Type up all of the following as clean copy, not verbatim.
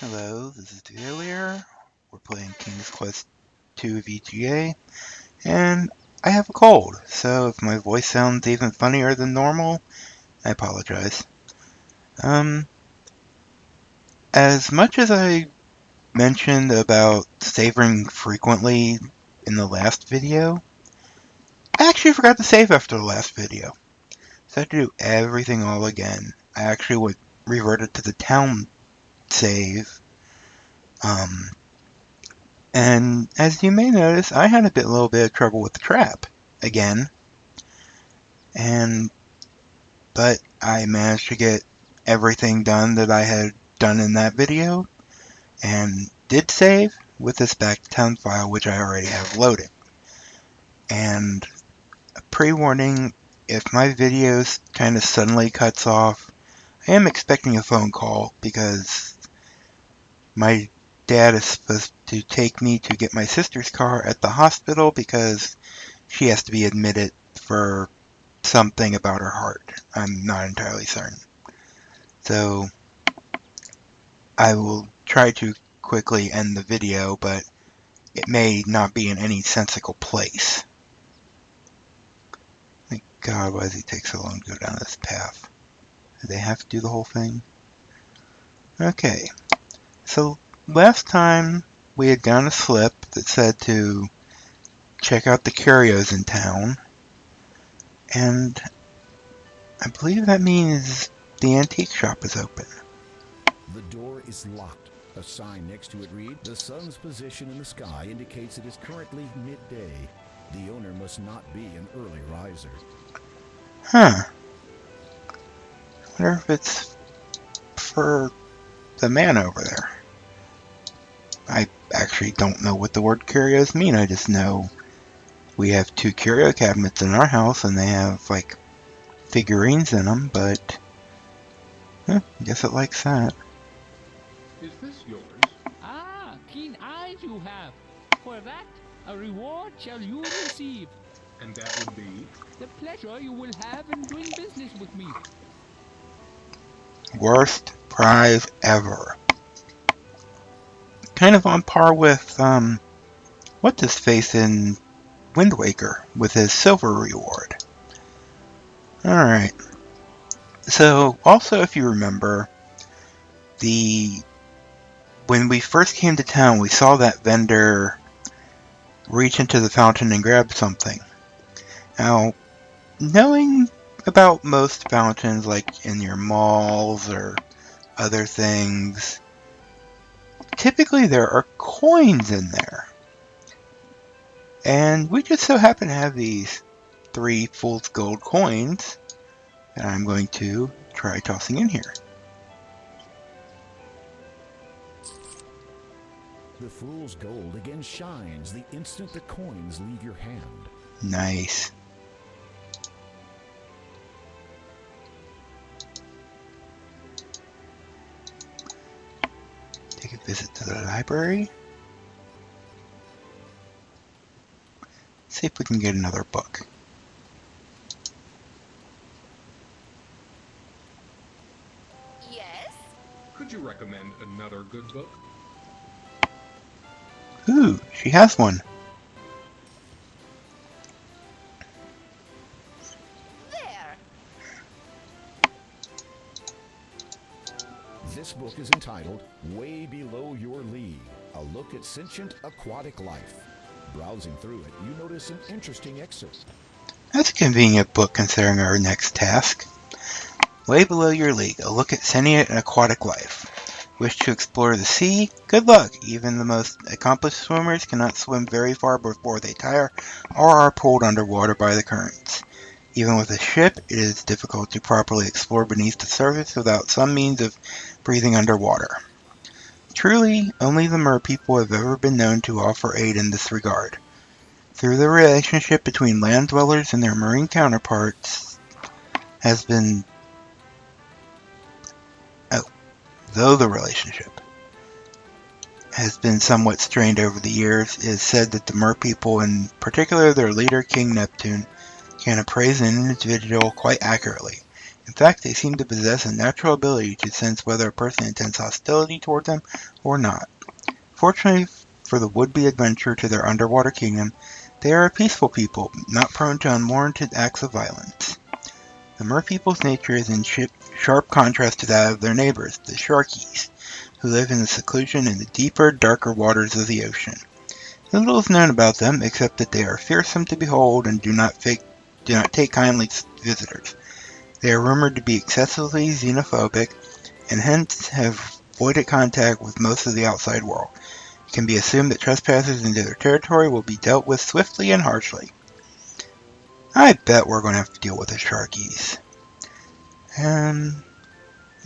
Hello, this is Violyre. We're playing King's Quest II VGA, and I have a cold, so if my voice sounds even funnier than normal, I apologize. As much as I mentioned about savoring frequently in the last video, I actually forgot to save after the last video. So I had to do everything all again. I actually reverted to the town save. And as you may notice, I had a little bit of trouble with the trap again. But I managed to get everything done that I had done in that video, and did save with this back to town file, which I already have loaded. And a pre-warning, if my video kind of suddenly cuts off, I am expecting a phone call because my dad is supposed to take me to get my sister's car at the hospital because she has to be admitted for something about her heart. I'm not entirely certain. So I will try to quickly end the video, but it may not be in any sensical place. Thank God, why does it take so long to go down this path? Do they have to do the whole thing? Okay, so last time we had gotten a slip that said to check out the curios in town, and I believe that means the antique shop is open. The door is locked. A sign next to it reads, "The sun's position in the sky indicates it is currently midday. The owner must not be an early riser." Huh. I wonder if it's for the man over there. I actually don't know what the word curios mean. I just know we have 2 curio cabinets in our house and they have like figurines in them, but I guess it likes that. Is this yours? Ah, keen eyes you have. For that, a reward shall you receive. And that would be? The pleasure you will have in doing business with me. Worst prize ever. Kind of on par with, what's his face in Wind Waker with his silver reward. Alright. So, also if you remember, when we first came to town, we saw that vendor reach into the fountain and grab something. Now, knowing about most fountains, like in your malls or other things, typically there are coins in there. And we just so happen to have these 3 fool's gold coins that I'm going to try tossing in here. The fool's gold again shines the instant the coins leave your hand. Nice. Take a visit to the library. See if we can get another book. Yes? Could you recommend another good book? Ooh, she has one. There. This book is entitled Way Below Your League, a look at sentient aquatic life. Browsing through it, you notice an interesting excerpt. That's a convenient book considering our next task. Way Below Your League, a look at sentient and aquatic life. Wish to explore the sea? Good luck! Even the most accomplished swimmers cannot swim very far before they tire or are pulled underwater by the currents. Even with a ship, it is difficult to properly explore beneath the surface without some means of breathing underwater. Truly, only the merpeople have ever been known to offer aid in this regard. Through the relationship between land dwellers and their marine counterparts though the relationship has been somewhat strained over the years, it is said that the merpeople, in particular their leader King Neptune, can appraise an individual quite accurately. In fact, they seem to possess a natural ability to sense whether a person intends hostility toward them or not. Fortunately for the would-be adventurer to their underwater kingdom, they are a peaceful people, not prone to unwarranted acts of violence. The merpeople's nature is in sharp contrast to that of their neighbors, the Sharkies, who live in the seclusion in the deeper, darker waters of the ocean. Little is known about them, except that they are fearsome to behold and do not take kindly to visitors. They are rumored to be excessively xenophobic, and hence have avoided contact with most of the outside world. It can be assumed that trespassers into their territory will be dealt with swiftly and harshly. I bet we're going to have to deal with the Sharkies. In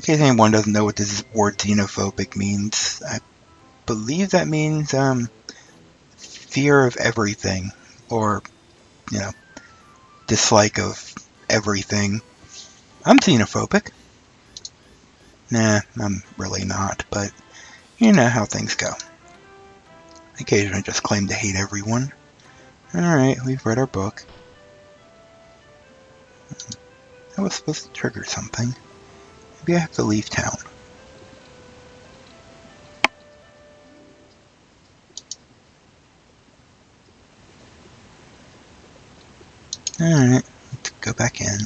case anyone doesn't know what this word xenophobic means, I believe that means fear of everything, or, dislike of everything. I'm xenophobic. Nah, I'm really not, but you know how things go. Occasionally I just claim to hate everyone. Alright, we've read our book. That was supposed to trigger something. Maybe I have to leave town. Alright, let's go back in.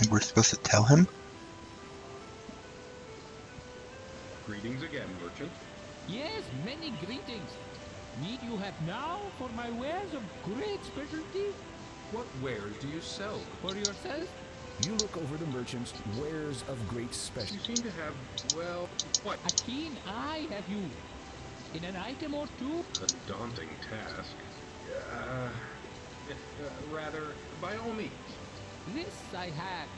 And we're supposed to tell him? Greetings again, merchant. Yes, many greetings. Need you have now for my wares of great specialty? What wares do you sell? For yourself? You look over the merchant's wares of great You specialty. seem to have, well, quite A keen eye have you. In an item or two? a daunting task. Rather, by all means. This I have.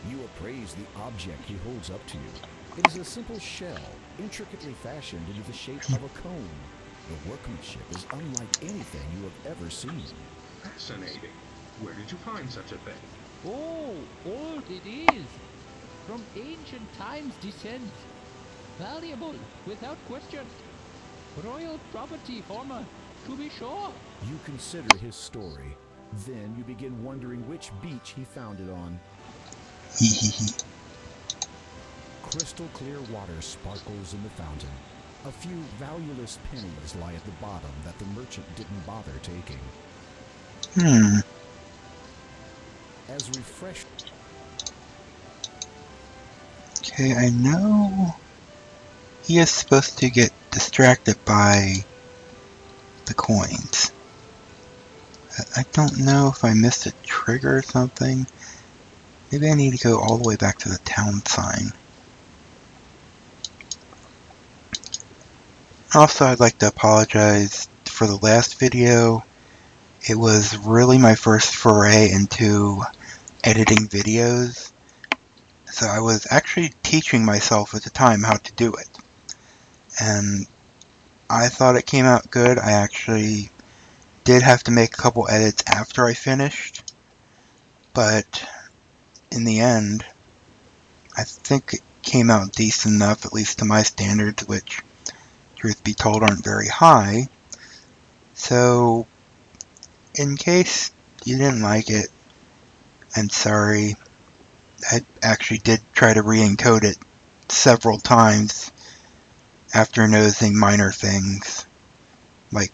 You appraise the object he holds up to you. It is a simple shell, intricately fashioned into the shape of a cone. The workmanship is unlike anything you have ever seen. Fascinating. Where did you find such a thing? Oh, old it is. From ancient times descends. Valuable, without question. Royal property, former, to be sure. You consider his story. Then you begin wondering which beach he found it on. Hehehe. Crystal clear water sparkles in the fountain. A few valueless pennies lie at the bottom that the merchant didn't bother taking. As refreshed... Okay, I know he is supposed to get distracted by the coins. I don't know if I missed a trigger or something. Maybe I need to go all the way back to the town sign. Also, I'd like to apologize for the last video. It was really my first foray into editing videos. So I was actually teaching myself at the time how to do it. And I thought it came out good. I actually did have to make a couple edits after I finished. But in the end, I think it came out decent enough, at least to my standards, which, truth be told, aren't very high. So, in case you didn't like it, I'm sorry. I actually did try to re-encode it several times after noticing minor things. Like,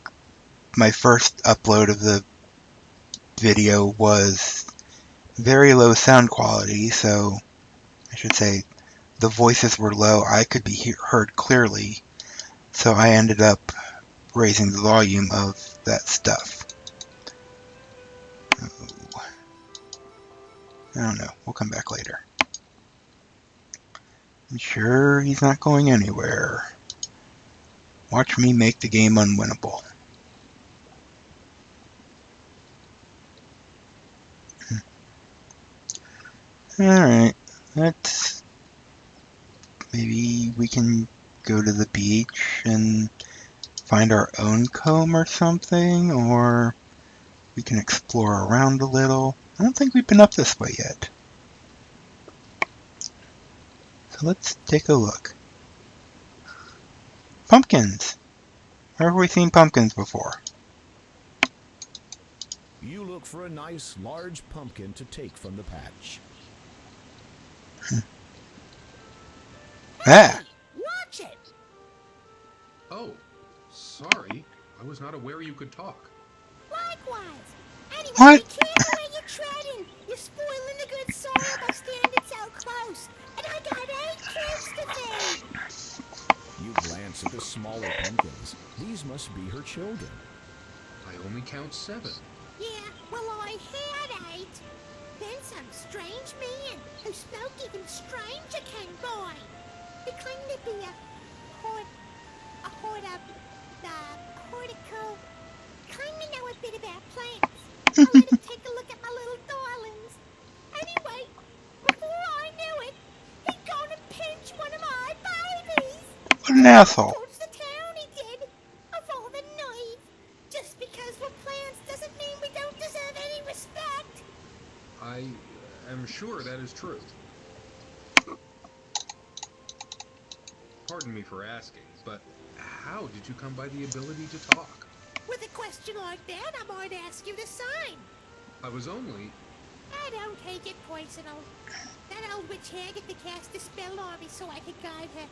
my first upload of the video was very low sound quality, so I should say the voices were low. I could be heard clearly, so I ended up raising the volume of that stuff. Oh, I don't know. We'll come back later. I'm sure he's not going anywhere. Watch me make the game unwinnable. Alright, maybe we can go to the beach and find our own comb or something, or we can explore around a little. I don't think we've been up this way yet. So let's take a look. Pumpkins! Where have we seen pumpkins before? You look for a nice, large pumpkin to take from the patch. Ah! Watch it! Oh, sorry. I was not aware you could talk. Likewise. Anyway, What? be careful where you're treading. You're spoiling the good soil by standing so close. And I got 8 kids to feed. You glance at the smaller pumpkins. These must be her children. I only count 7. Yeah, well, I had 8. Then some strange man who spoke even stranger came by. He claimed to be a hortico. Claimed to know a bit about plants. I let him take a look at my little darlings. Anyway, before I knew it, he'd gone and pinched one of my babies. What an asshole. Towards the town he did. Of all the naive. Just because we're plants doesn't mean we don't deserve any respect. I am sure that is true. Pardon me for asking, but how did you come by the ability to talk? With a question like that, I might ask you the same. I was only... I don't take it personal. That old witch Agatha cast a spell on me so I could guide her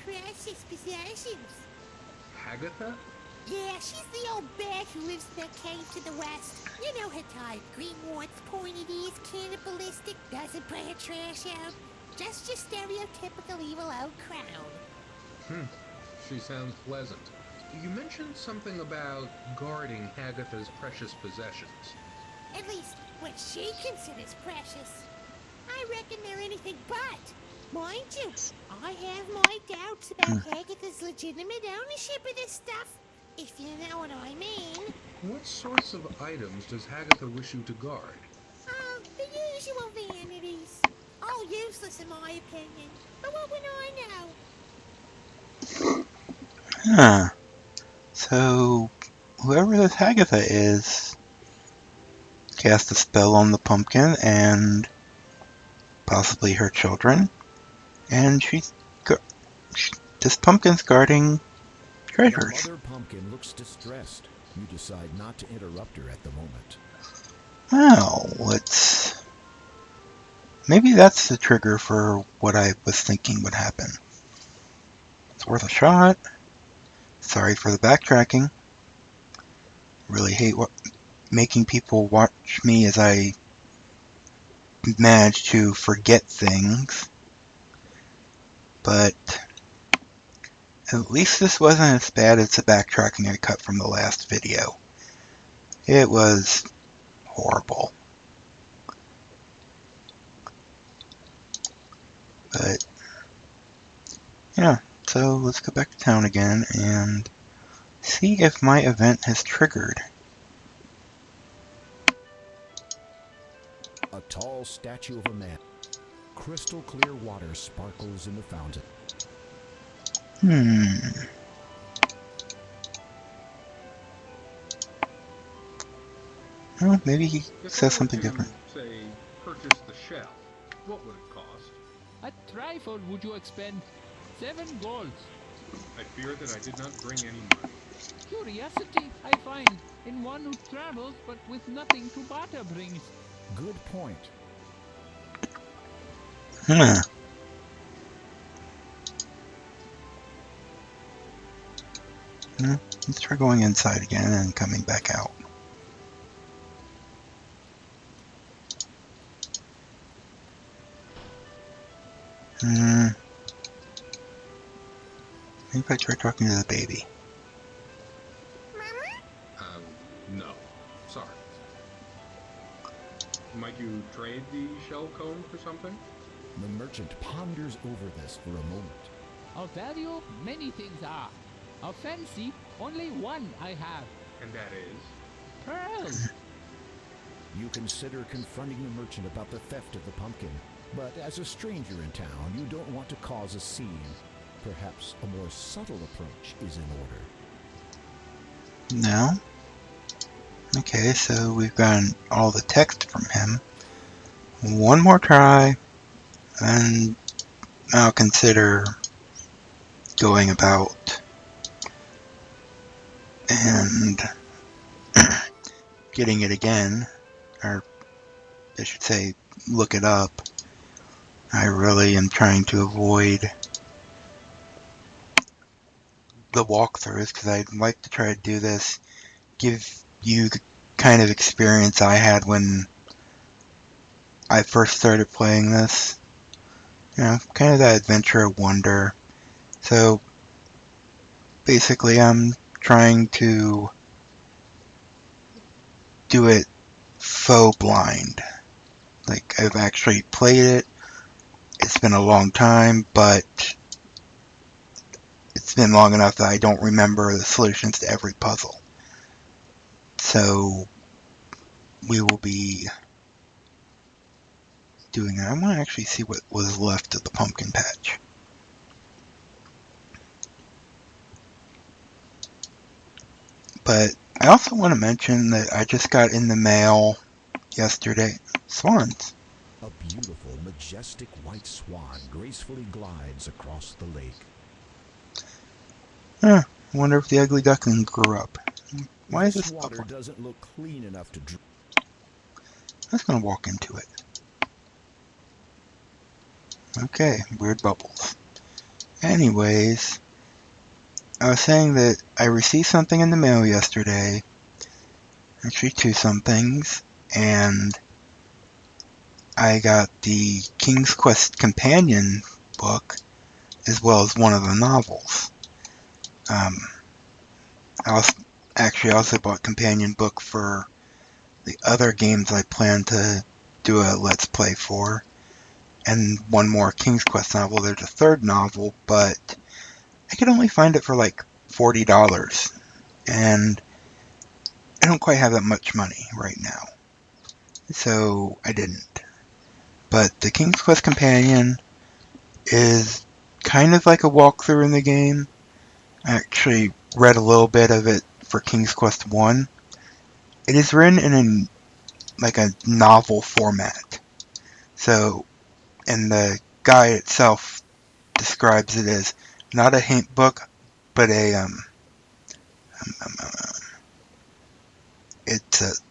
precious possessions. Hagatha? Yeah, she's the old bat who lives in that cave to the west. You know her type. Green warts, pointed ears, cannibalistic, doesn't put her trash out. Just your stereotypical evil old crown. She sounds pleasant. You mentioned something about guarding Hagatha's precious possessions. At least, what she considers precious. I reckon they're anything but. Mind you, I have my doubts about Hagatha's legitimate ownership of this stuff, if you know what I mean. What sorts of items does Hagatha wish you to guard? Oh, the usual vanities. All useless in my opinion. But what would I know? Huh. So, whoever this Hagatha is cast a spell on the pumpkin and possibly her children, and this pumpkin's guarding treasures. The mother pumpkin looks distressed. You decide not to interrupt her at the moment. Well, maybe that's the trigger for what I was thinking would happen. It's worth a shot. Sorry for the backtracking. Really hate making people watch me as I manage to forget things. But at least this wasn't as bad as the backtracking I cut from the last video. It was horrible. But, yeah, so let's go back to town again and see if my event has triggered. A tall statue of a man. Crystal clear water sparkles in the fountain. Well, maybe he If says I something were to, different. say, purchase the shell, what would it cost? A trifle would you expend? 7 golds. I fear that I did not bring any money. Curiosity, I find, in one who travels but with nothing to barter brings. Good point. Let's try going inside again and coming back out. Maybe if I try talking to the baby. Mama? No. Sorry. Might you trade the shell cone for something? The merchant ponders over this for a moment. Of value, many things are. Of fancy, only one I have. And that is? Pearls. You consider confronting the merchant about the theft of the pumpkin, but as a stranger in town, you don't want to cause a scene. Perhaps a more subtle approach is in order. No? Okay, so we've gotten all the text from him. One more try, and I'll consider going about and getting it again, or I should say, look it up. I really am trying to avoid the walkthroughs because I'd like to try to do this, give you the kind of experience I had when I first started playing this. You know, kind of that adventure of wonder. So basically I'm trying to do it faux blind. Like, I've actually played it. It's been a long time, but it's been long enough that I don't remember the solutions to every puzzle. So we will be doing that. I want to actually see what was left of the pumpkin patch. But I also want to mention that I just got in the mail yesterday swans. A beautiful, majestic white swan gracefully glides across the lake. I wonder if the ugly duckling grew up. Why is this water bubble? doesn't look clean enough to drink. I was going to walk into it. Okay, weird bubbles. Anyways, I was saying that I received something in the mail yesterday. Actually, two somethings. And I got the King's Quest companion book as well as one of the novels. I also bought companion book for the other games I plan to do a Let's Play for. And one more King's Quest novel. There's a third novel, but I could only find it for like $40. And I don't quite have that much money right now. So I didn't. But the King's Quest Companion is kind of like a walkthrough in the game. I actually read a little bit of it for King's Quest 1. It is written in a novel format. So, and the guide itself describes it as not a hint book, but it's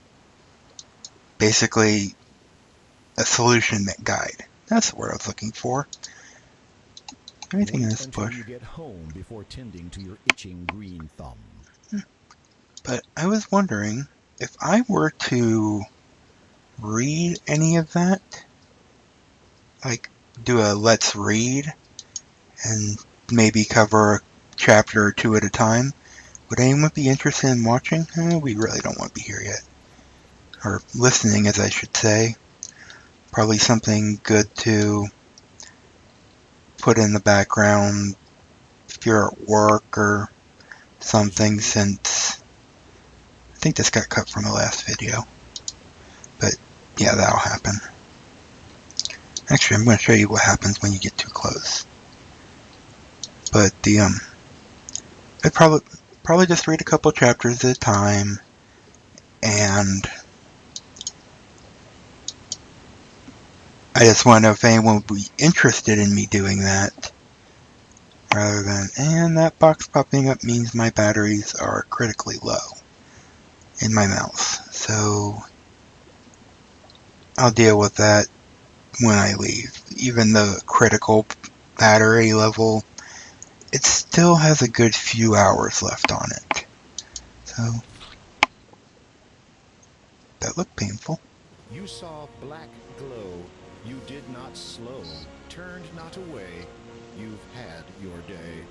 basically a solution guide. That's the word I was looking for. Anything in this bush? You get home before tending to your itching green thumb. But I was wondering if I were to read any of that, like do a let's read and maybe cover a chapter or two at a time, would anyone be interested in watching? We really don't want to be here yet. Or listening, as I should say. Probably something good to put in the background if you're at work or something, since I think this got cut from the last video. But yeah, that'll happen. Actually, I'm going to show you what happens when you get too close. But I'd probably just read a couple chapters at a time, and I just want to know if anyone would be interested in me doing that, rather than, and that box popping up means my batteries are critically low in my mouse. So I'll deal with that when I leave. Even the critical battery level, it still has a good few hours left on it. So that looked painful. You saw black glow. You did not slow. Turned not away. You've had your day.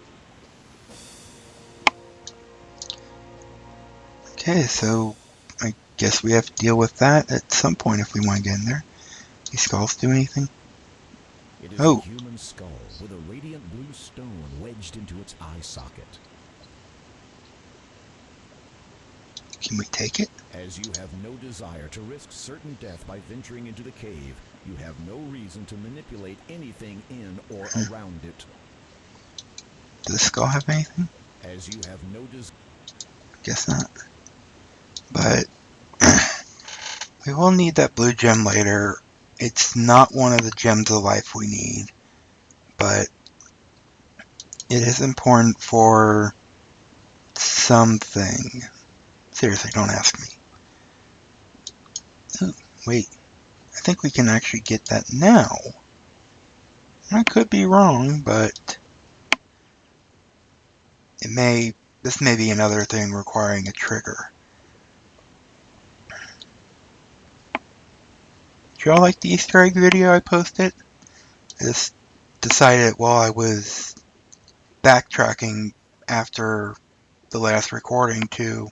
Okay, so I guess we have to deal with that at some point if we want to get in there. These skulls do anything? It is Oh. a human skull with a radiant blue stone wedged into its eye socket. Can we take it? As you have no desire to risk certain death by venturing into the cave, you have no reason to manipulate anything in or around it. Does the skull have anything? As you have no desire. Guess not. But we will need that blue gem later. It's not one of the gems of life we need, but it is important for something. Seriously, don't ask me. Wait, I think we can actually get that now. I could be wrong, but this may be another thing requiring a trigger. Did y'all like the Easter egg video I posted? I just decided while I was backtracking after the last recording to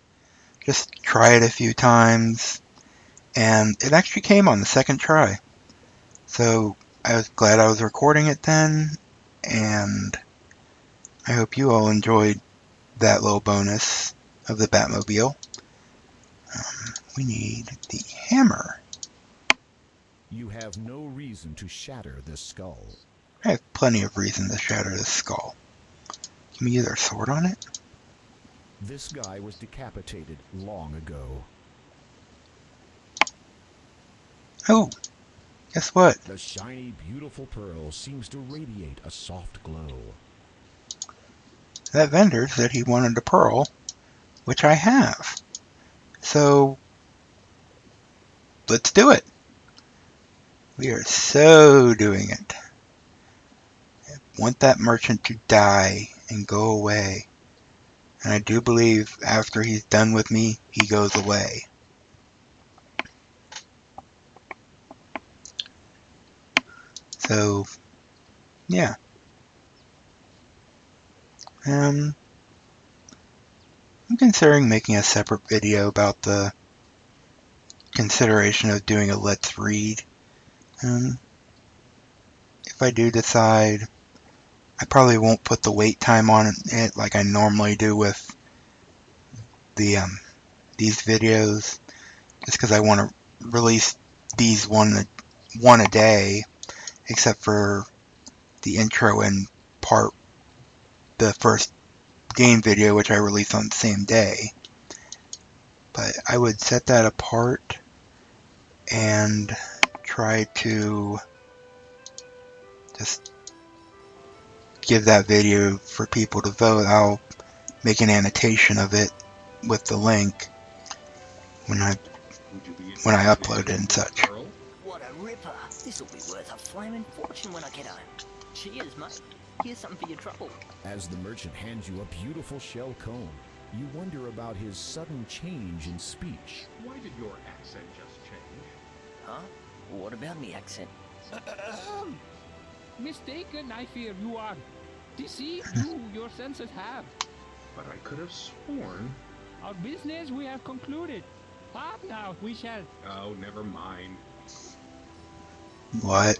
just try it a few times, and it actually came on the second try. So I was glad I was recording it then, and I hope you all enjoyed that little bonus of the Batmobile. We need the hammer. You have no reason to shatter this skull. I have plenty of reason to shatter this skull. Give me either sword on it. This guy was decapitated long ago. Oh, guess what? The shiny, beautiful pearl seems to radiate a soft glow. That vendor said he wanted a pearl, which I have. So, let's do it. We are so doing it. I want that merchant to die and go away. And I do believe after he's done with me, he goes away. So, yeah. I'm considering making a separate video about the consideration of doing a let's read. If I do decide, I probably won't put the wait time on it like I normally do with the these videos, just because I want to release these one a day, except for the intro and the first game video, which I release on the same day. But I would set that apart and try to just give that video for people to vote. I'll make an annotation of it with the link when I upload it and such. Pearl? What a ripper! This'll be worth a flaming fortune when I get home. Cheers, mate. Here's something for your trouble. As the merchant hands you a beautiful shell comb, you wonder about his sudden change in speech. Why did your accent just change? Huh? What about me accent? Mistaken, I fear you are. Deceived you, your senses have. But I could have sworn... Our business we have concluded. Part now we shall. Oh, never mind. What?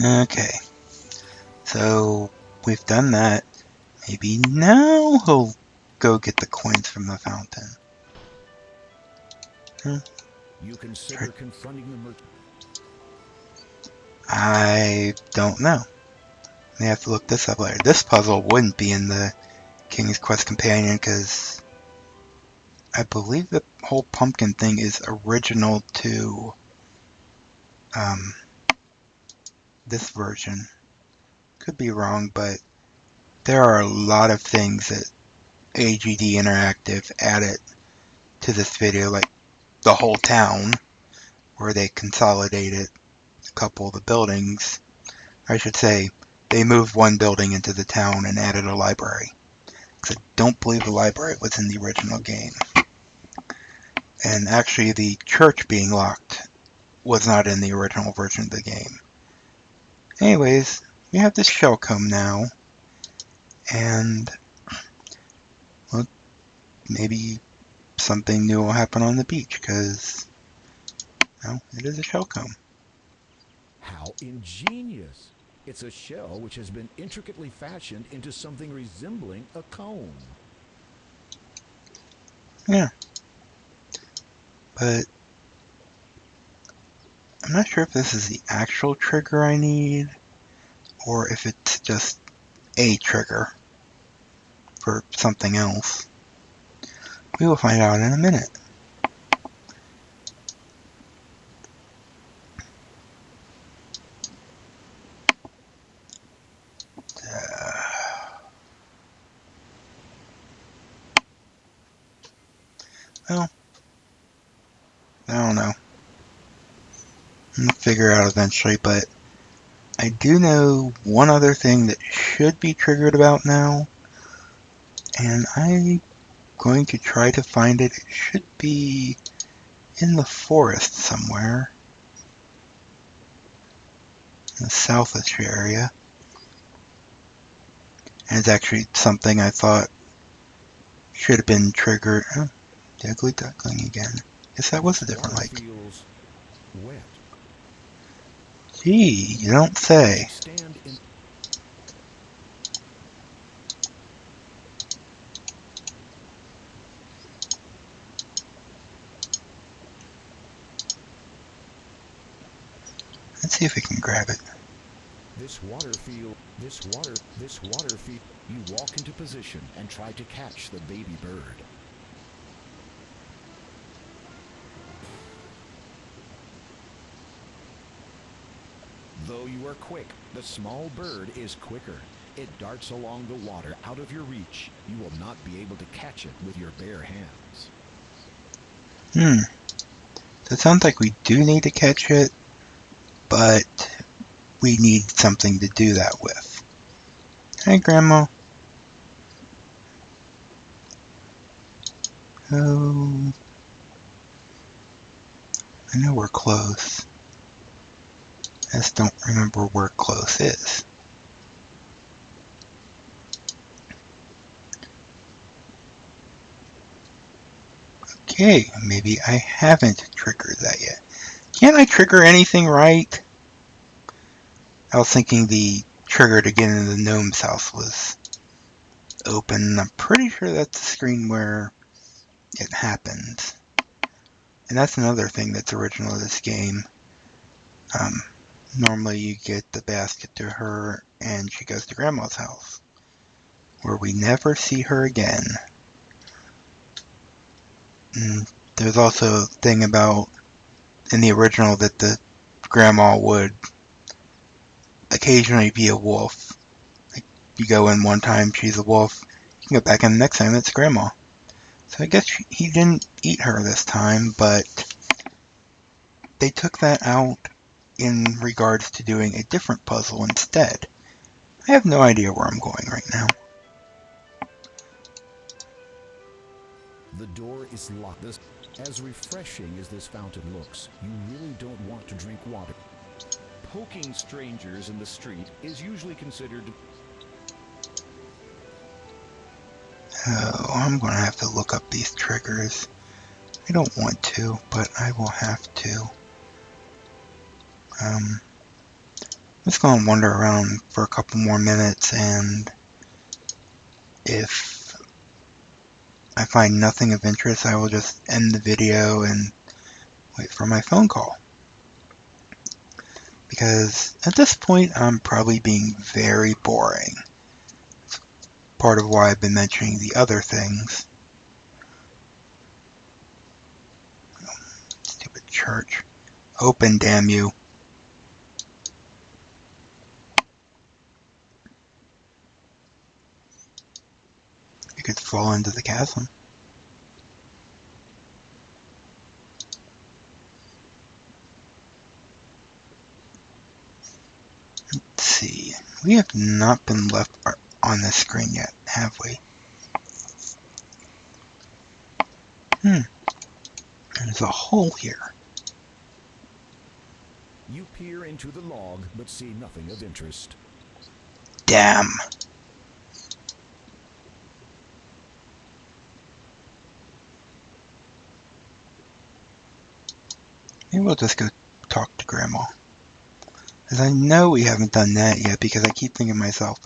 Okay. So, we've done that. Maybe now he'll go get the coins from the fountain. You consider confronting the merchant. I don't know. May have to look this up later. This puzzle wouldn't be in the King's Quest Companion because I believe the whole pumpkin thing is original to this version. Could be wrong, but there are a lot of things that AGD Interactive added to this video, like the whole town, where they consolidated a couple of the buildings. I should say, they moved one building into the town and added a library. Because I don't believe the library was in the original game. And actually, the church being locked was not in the original version of the game. Anyways, we have this shell comb now. And, well, maybe something new will happen on the beach, because, well, it is a shell comb. How ingenious! It's a shell which has been intricately fashioned into something resembling a comb. Yeah. But I'm not sure if this is the actual trigger I need, or if it's just a trigger for something else. We will find out in a minute. Well, I don't know. I'll figure it out eventually, but I do know one other thing that should be triggered about now, and I'm going to try to find it. It should be in the forest somewhere, in the southish area. And it's actually something I thought should have been triggered. Oh, the ugly duckling again. Guess that was a different Water lake. feels wet. Gee, you don't You say. should stand in. Let's see if we can grab it. This water feel. You walk into position and try to catch the baby bird. Though you are quick, the small bird is quicker. It darts along the water out of your reach. You will not be able to catch it with your bare hands. So it sounds like we do need to catch it, but we need something to do that with. Hi, Grandma. Oh, I know we're close. I just don't remember where close is. Okay, maybe I haven't triggered that yet. Can't I trigger anything right? I was thinking the trigger to get into the gnome's house was open. I'm pretty sure that's the screen where it happens. And that's another thing that's original to this game. Normally you get the basket to her and she goes to Grandma's house, where we never see her again. And there's also a thing about in the original that the grandma would occasionally be a wolf. Like you go in one time, she's a wolf. You can go back in the next time, it's grandma. So I guess he didn't eat her this time, but they took that out in regards to doing a different puzzle instead. I have no idea where I'm going right now. The door is locked. As refreshing as this fountain looks, you really don't want to drink water. Poking strangers in the street is usually considered. Oh, I'm going to have to look up these triggers. I don't want to, but I will have to. I'm just going to wander around for a couple more minutes, and if I find nothing of interest, I will just end the video and wait for my phone call. Because at this point, I'm probably being very boring. It's part of why I've been mentioning the other things. Stupid church. Open, damn you. You could fall into the chasm. Let's see. We have not been left on this screen yet, have we? There's a hole here. You peer into the log, but see nothing of interest. Damn. Maybe we'll just go talk to Grandma. Because I know we haven't done that yet, because I keep thinking to myself,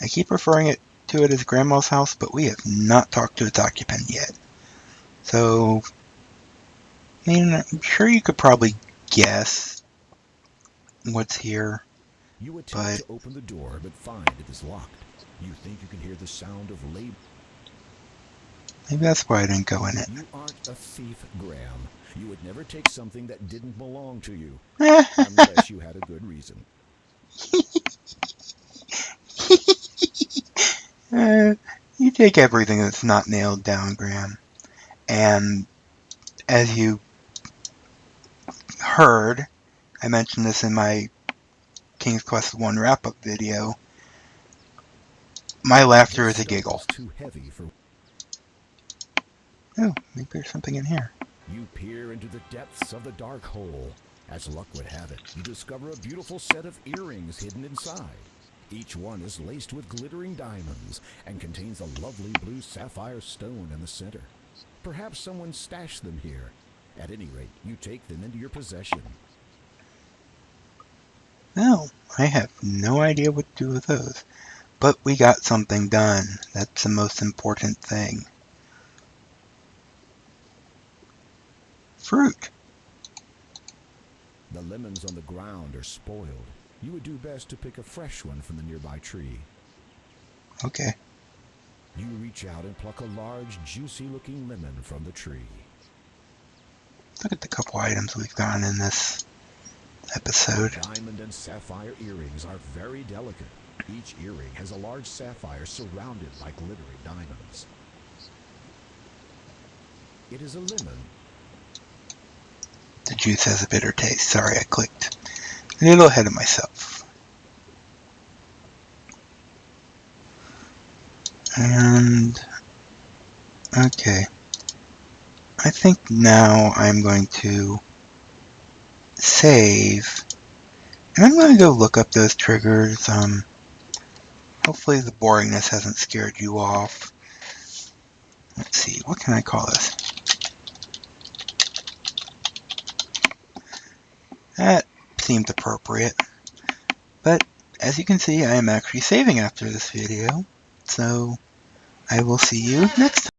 I keep referring to it as Grandma's house, but we have not talked to its occupant yet. So, I mean, I'm sure you could probably guess what's here. You attempt to open the door, but find it is locked. You think you can hear the sound of labor. Maybe that's why I didn't go in it. You aren't a thief, Graham. You would never take something that didn't belong to you, unless you had a good reason. You take everything that's not nailed down, Graham. And as you heard, I mentioned this in my King's Quest 1 wrap-up video, my laughter is a giggle. Too heavy for... Oh, maybe there's something in here. You peer into the depths of the dark hole. As luck would have it, you discover a beautiful set of earrings hidden inside. Each one is laced with glittering diamonds and contains a lovely blue sapphire stone in the center. Perhaps someone stashed them here. At any rate, you take them into your possession. No, I have no idea what to do with those. But we got something done. That's the most important thing. Fruit. The lemons on the ground are spoiled. You would do best to pick a fresh one from the nearby tree. Okay. You reach out and pluck a large, juicy-looking lemon from the tree. Look at the couple items we've gotten in this episode. Diamond and sapphire earrings are very delicate. Each earring has a large sapphire surrounded by glittering diamonds. It is a lemon. The juice has a bitter taste. Sorry, I clicked a little ahead of myself. And okay, I think now I'm going to save, and I'm going to go look up those triggers. Hopefully the boringness hasn't scared you off. Let's see, what can I call this? That seemed appropriate. But as you can see, I am actually saving after this video, so I will see you next time.